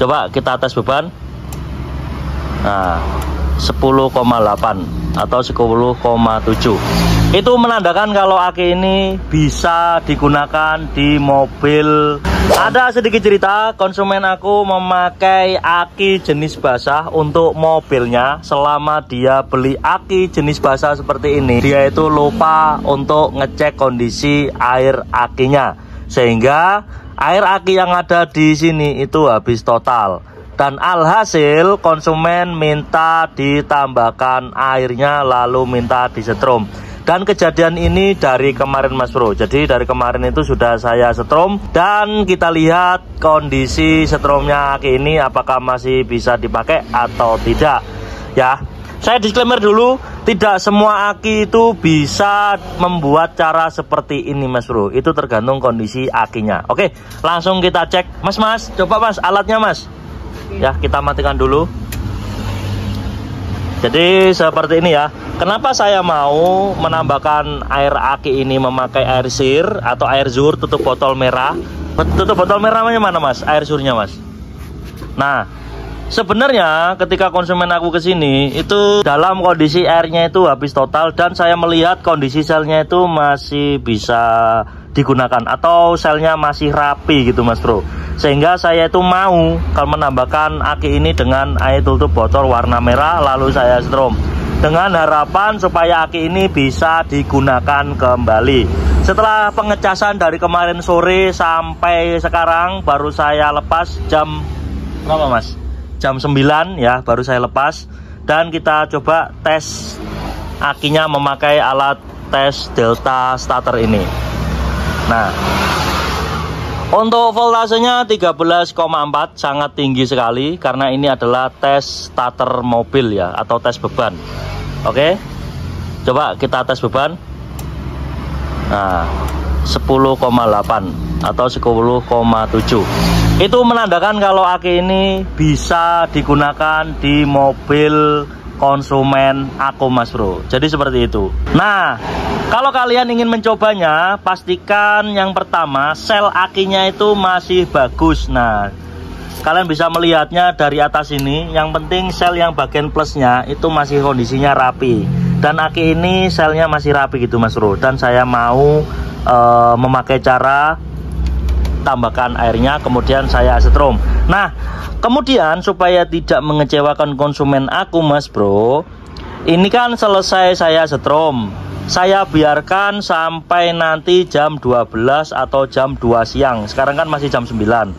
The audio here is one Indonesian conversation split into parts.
Coba kita tes beban. Nah, 10,8 atau 10,7. Itu menandakan kalau aki ini bisa digunakan di mobil. Ada sedikit cerita, konsumen aku memakai aki jenis basah untuk mobilnya. Selama dia beli aki jenis basah seperti ini, dia itu lupa untuk ngecek kondisi air akinya, sehingga air aki yang ada di sini itu habis total. Dan alhasil konsumen minta ditambahkan airnya, lalu minta disetrum. Dan kejadian ini dari kemarin Mas Bro. Jadi dari kemarin itu sudah saya setrum, dan kita lihat kondisi setrumnya aki ini apakah masih bisa dipakai atau tidak. Ya, saya disclaimer dulu, tidak semua aki itu bisa membuat cara seperti ini Mas Bro. Itu tergantung kondisi akinya. Oke, langsung kita cek. Mas, coba Mas alatnya Mas. Ya, kita matikan dulu. Jadi seperti ini ya. Kenapa saya mau menambahkan air aki ini memakai air sir atau air zur tutup botol merah? Tutup botol merahnya mana Mas? Air surnya Mas. Nah, sebenarnya ketika konsumen aku kesini itu dalam kondisi airnya itu habis total, dan saya melihat kondisi selnya itu masih bisa digunakan atau selnya masih rapi gitu Mas Bro. Sehingga saya itu mau kalau menambahkan aki ini dengan air tutup botol warna merah, lalu saya setrum dengan harapan supaya aki ini bisa digunakan kembali. Setelah pengecasan dari kemarin sore sampai sekarang baru saya lepas jam berapa Mas? Jam 9 ya, baru saya lepas. Dan kita coba tes akinya memakai alat tes delta starter ini. Nah, untuk voltasenya 13,4, sangat tinggi sekali karena ini adalah tes starter mobil ya, atau tes beban. Oke, coba kita tes beban. Nah, 10,8 atau 10,7. Itu menandakan kalau aki ini bisa digunakan di mobil konsumen aku Mas Bro. Jadi seperti itu. Nah, kalau kalian ingin mencobanya, pastikan yang pertama sel akinya itu masih bagus. Nah, kalian bisa melihatnya dari atas ini. Yang penting sel yang bagian plusnya itu masih kondisinya rapi. Dan aki ini selnya masih rapi gitu Mas Bro. Dan saya mau memakai cara tambahkan airnya, kemudian saya setrum. Nah, kemudian supaya tidak mengecewakan konsumen aku Mas Bro, ini kan selesai saya setrum, saya biarkan sampai nanti jam 12 atau jam 2 siang. Sekarang kan masih jam 9.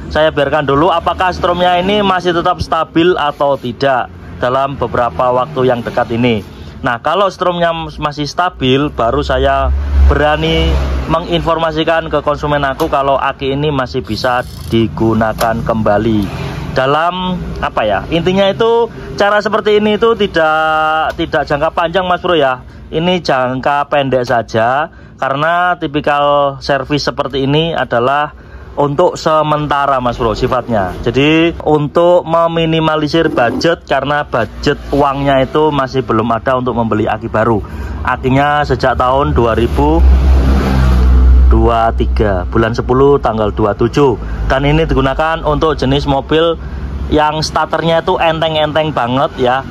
Saya biarkan dulu apakah stromnya ini masih tetap stabil atau tidak dalam beberapa waktu yang dekat ini. Nah, kalau stromnya masih stabil, baru saya berani menginformasikan ke konsumen aku kalau aki ini masih bisa digunakan kembali. Dalam apa ya, intinya itu cara seperti ini itu tidak jangka panjang Mas Bro ya. Ini jangka pendek saja, karena tipikal servis seperti ini adalah untuk sementara Mas Bro sifatnya. Jadi untuk meminimalisir budget, karena budget uangnya itu masih belum ada untuk membeli aki baru. Akinya sejak tahun 2023 bulan 10 tanggal 27, dan ini digunakan untuk jenis mobil yang starternya itu enteng-enteng banget ya,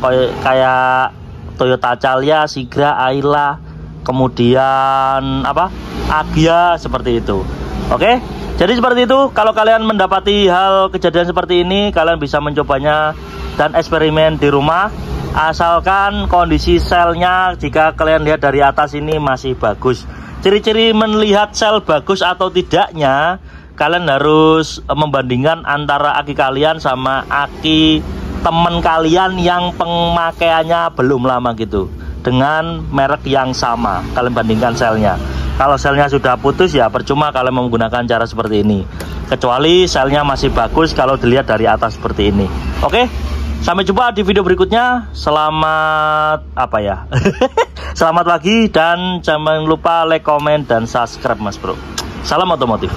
kayak Toyota Calya, Sigra, Ayla, kemudian apa, Agya, seperti itu. Oke, jadi seperti itu. Kalau kalian mendapati hal kejadian seperti ini, kalian bisa mencobanya dan eksperimen di rumah, asalkan kondisi selnya jika kalian lihat dari atas ini masih bagus. Ciri-ciri melihat sel bagus atau tidaknya, kalian harus membandingkan antara aki kalian sama aki teman kalian yang pemakaiannya belum lama gitu, dengan merek yang sama. Kalian bandingkan selnya. Kalau selnya sudah putus ya percuma kalian menggunakan cara seperti ini, kecuali selnya masih bagus kalau dilihat dari atas seperti ini. Oke, sampai jumpa di video berikutnya. Selamat apa ya selamat pagi, dan jangan lupa like, comment, dan subscribe Mas Bro. Salam otomotif.